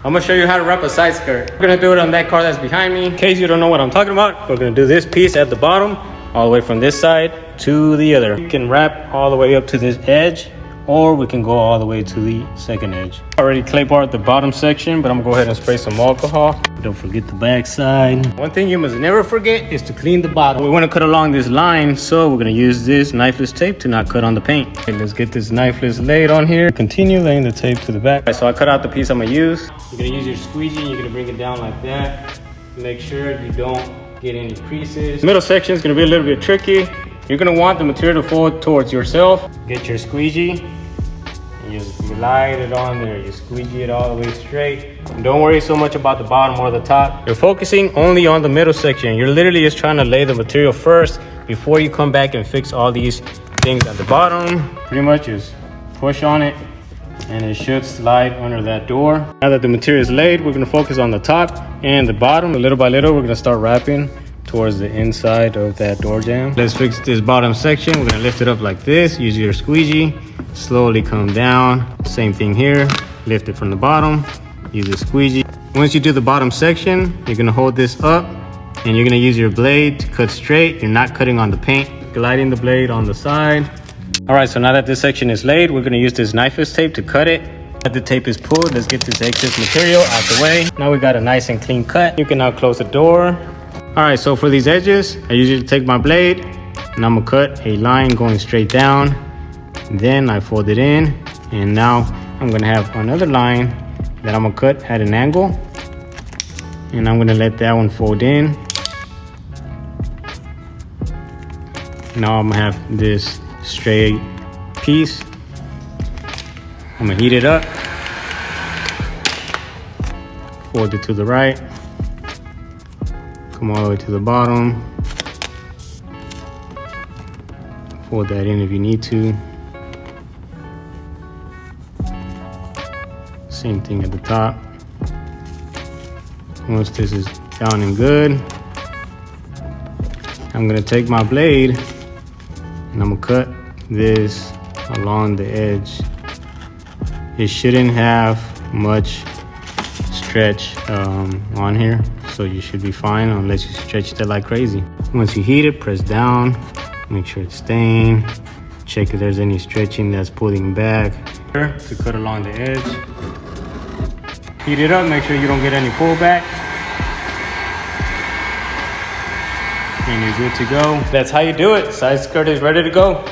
I'm gonna show you how to wrap a side skirt. We're gonna do it on that car that's behind me. In case you don't know what I'm talking about, we're gonna do this piece at the bottom, all the way from this side to the other. You can wrap all the way up to this edge, or we can go all the way to the second edge. Already clay barred the bottom section, but I'm gonna go ahead and spray some alcohol. Don't forget the back side. One thing you must never forget is to clean the bottom. We wanna cut along this line, so we're gonna use this knifeless tape to not cut on the paint. Okay, let's get this knifeless laid on here. Continue laying the tape to the back. All right, so I cut out the piece I'm gonna use. You're gonna use your squeegee, you're gonna bring it down like that. Make sure you don't get any creases. The middle section is gonna be a little bit tricky. You're gonna want the material to fold towards yourself. Get your squeegee. You slide it on there, you squeegee it all the way straight. And don't worry so much about the bottom or the top. You're focusing only on the middle section. You're literally just trying to lay the material first before you come back and fix all these things at the bottom. Pretty much just push on it and it should slide under that door. Now that the material is laid, we're gonna focus on the top and the bottom. Little by little, we're gonna start wrapping towards the inside of that door jamb. Let's fix this bottom section. We're gonna lift it up like this. Use your squeegee. Slowly come down. Same thing here. Lift it from the bottom. Use the squeegee. Once you do the bottom section, you're gonna hold this up and you're gonna use your blade to cut straight. You're not cutting on the paint. Gliding the blade on the side. All right, so now that this section is laid, we're gonna use this knifeless tape to cut it. That the tape is pulled, let's get this excess material out the way. Now we got a nice and clean cut. You can now close the door. All right, so for these edges, I usually take my blade and I'm gonna cut a line going straight down. Then I fold it in, and now I'm gonna have another line that I'm gonna cut at an angle, and I'm gonna let that one fold in. Now I'm gonna have this straight piece. I'm gonna heat it up, fold it to the right, come all the way to the bottom, fold that in if you need to. Same thing at the top. Once this is down and good, I'm gonna take my blade and I'm gonna cut this along the edge. It shouldn't have much stretch on here, so you should be fine unless you stretch it like crazy. Once you heat it, press down, make sure it's staying. Check if there's any stretching that's pulling back. To cut along the edge. Heat it up, make sure you don't get any pullback. And you're good to go. That's how you do it. Side skirt is ready to go.